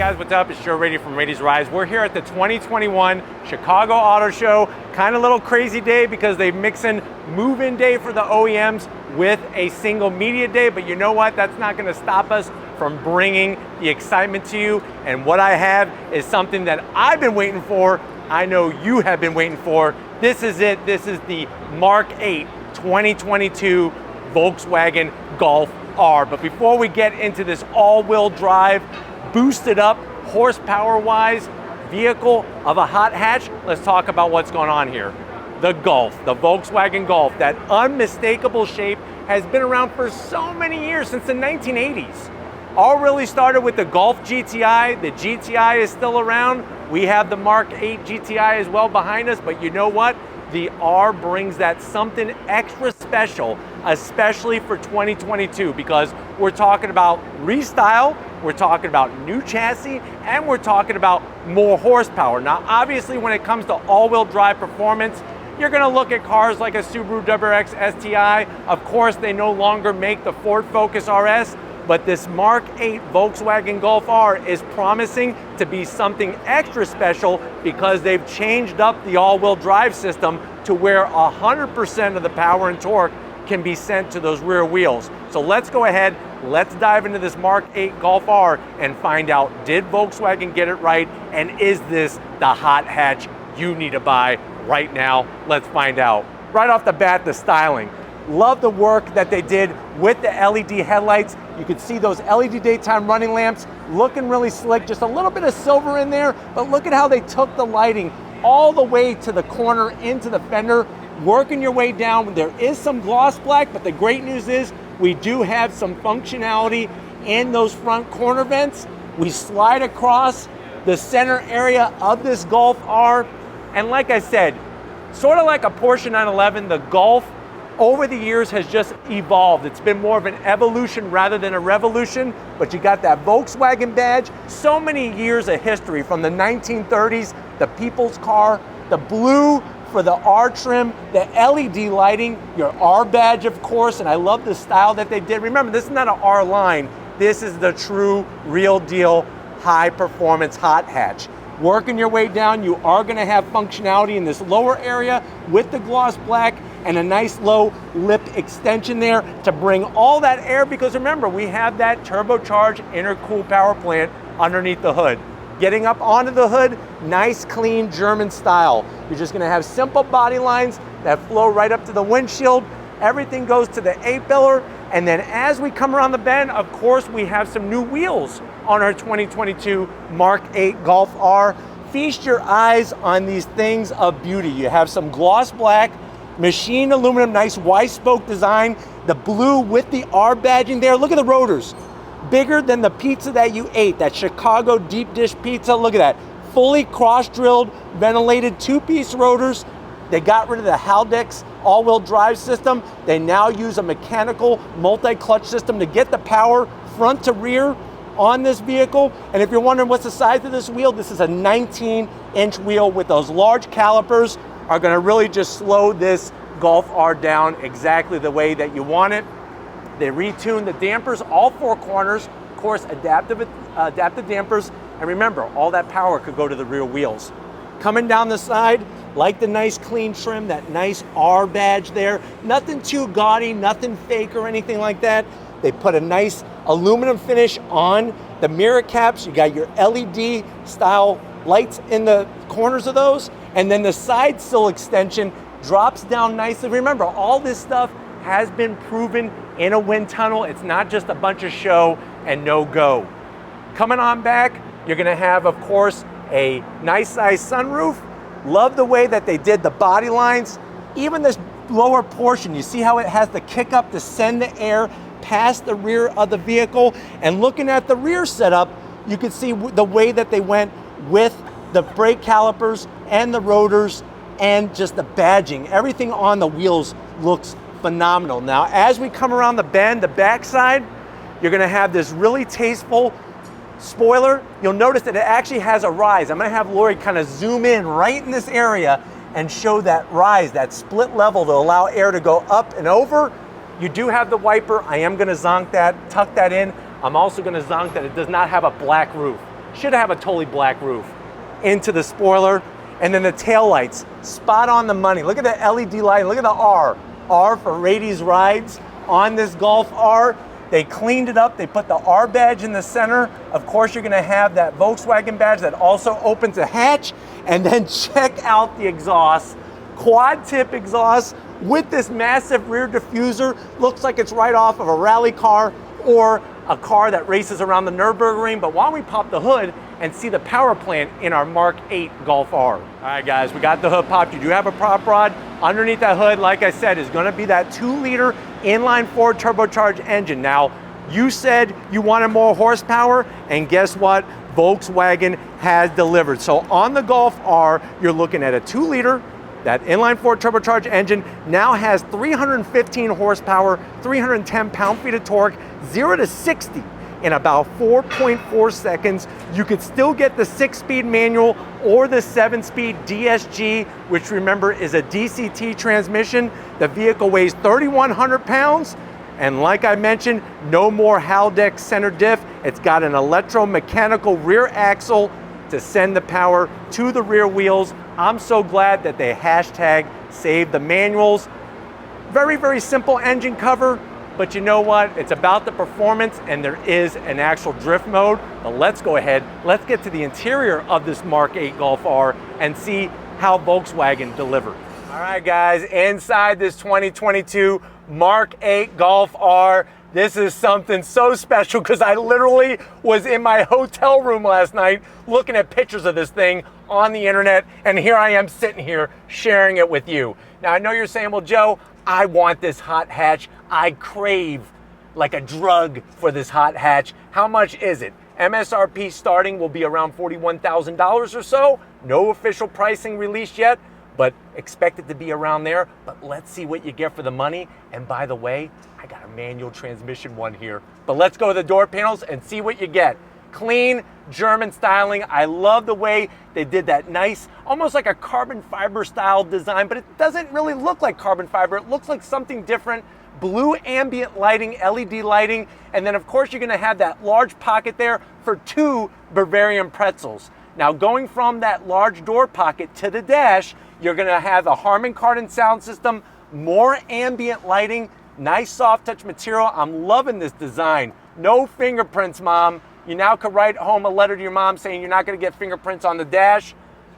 guys, what's up? It's Joe Raiti from Raiti's Rise. We're here at the 2021 Chicago Auto Show. Kind of a little crazy day because they mix in move-in day for the OEMs with a single media day, but you know what? That's not gonna stop us from bringing the excitement to you. And what I have is something that I've been waiting for. I know you have been waiting for. This is it. This is the Mk8 2022 Volkswagen Golf R. But before we get into this all-wheel drive, boosted up horsepower-wise vehicle of a hot hatch, let's talk about what's going on here. The Golf, the Volkswagen Golf, that unmistakable shape has been around for so many years, since the 1980s. All really started with the Golf GTI. The GTI is still around. We have the Mk8 GTI as well behind us, but you know what? The R brings that something extra special, especially for 2022, because we're talking about restyle, we're talking about new chassis, and we're talking about more horsepower. Now, obviously, when it comes to all-wheel drive performance, you're gonna look at cars like a Subaru WRX STI. Of course, they no longer make the Ford Focus RS, but this Mk8 Volkswagen Golf R is promising to be something extra special because they've changed up the all-wheel drive system to where 100% of the power and torque can be sent to those rear wheels. So let's go ahead, let's dive into this Mk8 Golf R and find out, did Volkswagen get it right? And is this the hot hatch you need to buy right now? Let's find out. Right off the bat, the styling. Love the work that they did with the LED headlights. You can see those LED daytime running lamps looking really slick. Just a little bit of silver in there, but look at how they took the lighting all the way to the corner into the fender, working your way down. There is some gloss black, but the great news is we do have some functionality in those front corner vents. We slide across the center area of this Golf R. And like I said, sort of like a Porsche 911, the Golf over the years has just evolved. It's been more of an evolution rather than a revolution, but you got that Volkswagen badge, so many years of history from the 1930s, the people's car, the blue for the R trim, the LED lighting, your R badge, of course, and I love the style that they did. Remember, this is not an R line. This is the true, real deal, high performance hot hatch. Working your way down, you are gonna have functionality in this lower area with the gloss black and a nice low lip extension there to bring all that air, because remember, we have that turbocharged intercooled power plant underneath the hood. Getting up onto the hood, nice clean German style. You're just gonna have simple body lines that flow right up to the windshield. Everything goes to the A-pillar, and then as we come around the bend, of course, we have some new wheels on our 2022 Mk8 Golf R. Feast your eyes on these things of beauty. You have some gloss black, machined aluminum, nice Y-spoke design, the blue with the R badging there. Look at the rotors. Bigger than the pizza that you ate, that Chicago deep dish pizza. Look at that. Fully cross-drilled, ventilated two-piece rotors. They got rid of the Haldex all-wheel drive system. They now use a mechanical multi-clutch system to get the power front to rear on this vehicle. And if you're wondering what's the size of this wheel, this is a 19-inch wheel with those large calipers. Are gonna really just slow this Golf R down exactly the way that you want it. They retuned the dampers, all four corners, of course, adaptive dampers. And remember, all that power could go to the rear wheels. Coming down the side, like the nice clean trim, that nice R badge there. Nothing too gaudy, nothing fake or anything like that. They put a nice aluminum finish on the mirror caps. You got your LED style lights in the corners of those. And then the side sill extension drops down nicely. Remember, all this stuff has been proven in a wind tunnel. It's not just a bunch of show and no go. Coming on back, you're gonna have, of course, a nice size sunroof. Love the way that they did the body lines. Even this lower portion, you see how it has the kick up to send the air past the rear of the vehicle. And looking at the rear setup, you can see the way that they went with the brake calipers and the rotors and just the badging. Everything on the wheels looks phenomenal. Now, as we come around the bend, the backside, you're gonna have this really tasteful spoiler. You'll notice that it actually has a rise. I'm gonna have Lori kind of zoom in right in this area and show that rise, that split level to allow air to go up and over. You do have the wiper. I am gonna zonk that, tuck that in. I'm also gonna zonk that it does not have a black roof. should have a totally black roof. Into the spoiler, and then the tail lights, spot on the money. Look at the LED light, look at the R. R for Raiti's Rides on this Golf R. They cleaned it up, they put the R badge in the center. Of course, you're gonna have that Volkswagen badge that also opens a hatch. And then check out the exhaust, quad tip exhaust with this massive rear diffuser. Looks like it's right off of a rally car or a car that races around the Nürburgring. But why don't we pop the hood and see the power plant in our Mark 8 Golf R. All right guys, we got the hood popped. You do have a prop rod. Underneath that hood, like I said, is gonna be that 2-liter inline-4 turbocharged engine. Now, you said you wanted more horsepower, and guess what? Volkswagen has delivered. So on the Golf R, you're looking at a 2-liter, that inline-4 turbocharged engine now has 315 horsepower, 310 pound-feet of torque, 0 to 60 in about 4.4 seconds. You could still get the 6-speed manual or the 7-speed DSG, which remember is a DCT transmission. The vehicle weighs 3,100 pounds. And like I mentioned, no more Haldex center diff. It's got an electromechanical rear axle to send the power to the rear wheels. I'm so glad that they hashtag saved the manuals. Very, very simple engine cover, but you know what? It's about the performance, and there is an actual drift mode. But let's go ahead, let's get to the interior of this Mark 8 Golf R and see how Volkswagen delivered. All right guys, inside this 2022 Mark 8 Golf R, this is something so special because I literally was in my hotel room last night looking at pictures of this thing on the internet, and here I am sitting here sharing it with you. Now I know you're saying, well Joe, I want this hot hatch. I crave like a drug for this hot hatch. How much is it? MSRP starting will be around $41,000 or so. No official pricing released yet, but expect it to be around there. But let's see what you get for the money. And by the way, I got a manual transmission one here. But let's go to the door panels and see what you get. Clean German styling. I love the way they did that nice, almost like a carbon fiber style design, but it doesn't really look like carbon fiber. It looks like something different. Blue ambient lighting, LED lighting, and then of course you're gonna have that large pocket there for 2 Bavarian pretzels. Now going from that large door pocket to the dash, you're gonna have a Harman Kardon sound system, more ambient lighting, nice soft touch material. I'm loving this design. No fingerprints, Mom. You now could write home a letter to your mom saying you're not gonna get fingerprints on the dash.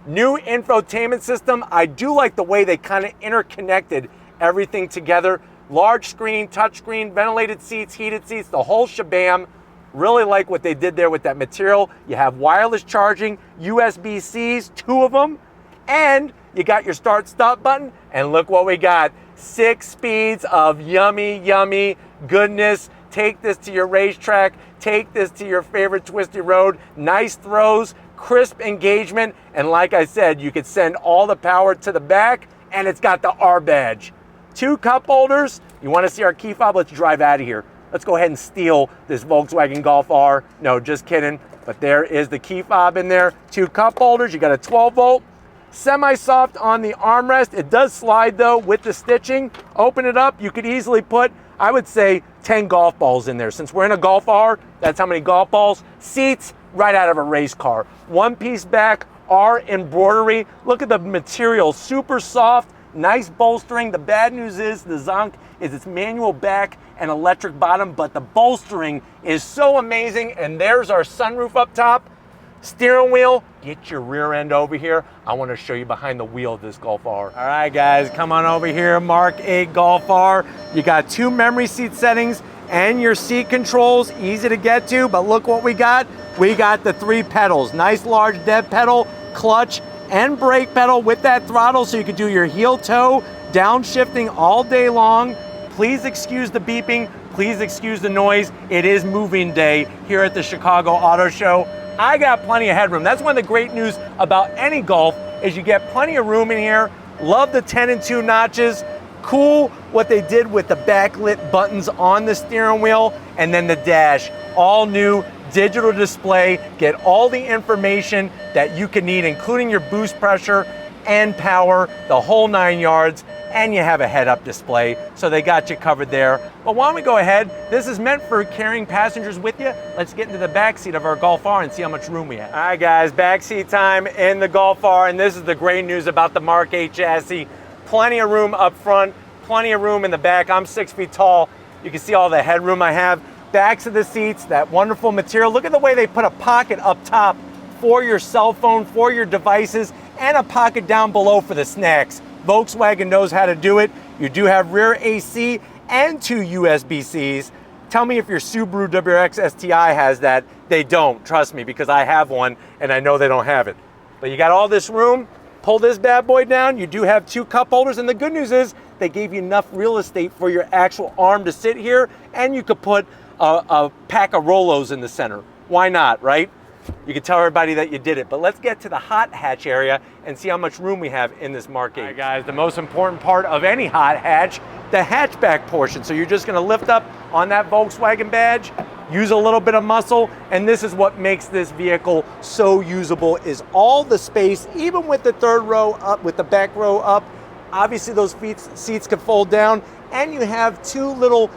New infotainment system. I do like the way they kind of interconnected everything together. Large screen, touch screen, ventilated seats, heated seats, the whole shabam. Really like what they did there with that material. You have wireless charging, USB-Cs, 2 of them, and you got your start stop button, and look what we got. 6 speeds of yummy, yummy goodness. Take this to your racetrack, take this to your favorite twisty road. Nice throws, crisp engagement, and like I said, you could send all the power to the back, and it's got the R badge. 2 cup holders. You want to see our key fob? Let's drive out of here. Let's go ahead and steal this Volkswagen Golf R. No, just kidding. But there is the key fob in there. 2 cup holders. You got a 12 volt. Semi-soft on the armrest. It does slide though with the stitching. Open it up. You could easily put, I would say, 10 golf balls in there. Since we're in a Golf R, that's how many golf balls. Seats right out of a race car. 1-piece back, R embroidery. Look at the material, super soft. Nice bolstering. The bad news is the Zonk is its manual back and electric bottom, but the bolstering is so amazing. And there's our sunroof up top. Steering wheel, get your rear end over here. I want to show you behind the wheel of this Golf R. All right, guys, come on over here. Mark 8 Golf R. You got 2 memory seat settings and your seat controls, easy to get to, but look what we got. We got the 3 pedals. Nice large dead pedal, clutch, and brake pedal with that throttle so you can do your heel toe, downshifting all day long. Please excuse the beeping, please excuse the noise. It is moving day here at the Chicago Auto Show. I got plenty of headroom. That's one of the great news about any Golf is you get plenty of room in here. Love the 10 and 2 notches. Cool what they did with the backlit buttons on the steering wheel, and then the dash, all new digital display. Get all the information that you can need, including your boost pressure and power, the whole 9 yards. and you have a head-up display, so they got you covered there. But why don't we go ahead? This is meant for carrying passengers with you. Let's get into the back seat of our Golf R and see how much room we have. All right, guys, back seat time in the Golf R, and this is the great news about the Mark 8 chassis. Plenty of room up front, plenty of room in the back. I'm 6 feet tall. You can see all the headroom I have. Backs of the seats, that wonderful material. Look at the way they put a pocket up top for your cell phone, for your devices, and a pocket down below for the snacks. Volkswagen knows how to do it. You do have rear AC and 2 USB-Cs. Tell me if your Subaru WRX STI has that. They don't, trust me, because I have one and I know they don't have it. But you got all this room. Pull this bad boy down. You do have 2 cup holders, and the good news is they gave you enough real estate for your actual arm to sit here, and you could put a pack of Rolos in the center. Why not, right? You can tell everybody that you did it. But let's get to the hot hatch area and see how much room we have in this Mark 8. All right, guys, the most important part of any hot hatch, the hatchback portion. So you're just gonna lift up on that Volkswagen badge, use a little bit of muscle, and this is what makes this vehicle so usable, is all the space, even with the third row up, with the back row up. Obviously those seats can fold down, and you have 2 little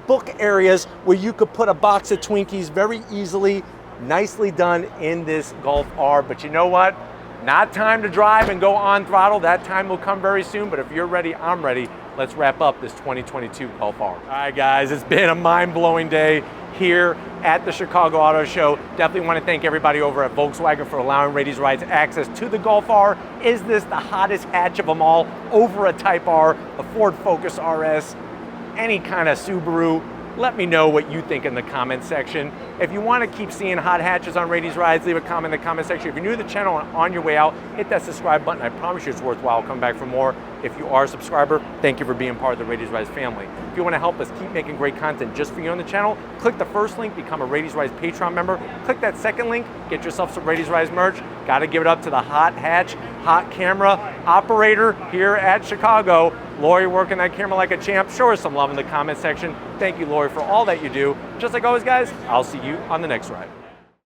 book areas where you could put a box of Twinkies very easily. Nicely done in this Golf R, but you know what? Not time to drive and go on throttle. That time will come very soon, but if you're ready, I'm ready. Let's wrap up this 2022 Golf R. All right, guys, it's been a mind-blowing day here at the Chicago Auto Show. Definitely want to thank everybody over at Volkswagen for allowing Raiti's Rides access to the Golf R. Is this the hottest hatch of them all? Over a Type R, a Ford Focus RS, any kind of Subaru? Let me know what you think in the comment section. If you want to keep seeing hot hatches on Raiti's Rides, leave a comment in the comment section. If you're new to the channel and on your way out, hit that subscribe button. I promise you it's worthwhile. Come back for more. If you are a subscriber, thank you for being part of the Raiti's Rides family. If you want to help us keep making great content just for you on the channel, click the first link, become a Raiti's Rides Patreon member. Click that second link, get yourself some Raiti's Rides merch. Got to give it up to the hot hatch, hot camera operator here at Chicago. Lori working that camera like a champ. Show her some love in the comment section. Thank you, Lori, for all that you do. Just like always, guys, I'll see you on the next ride.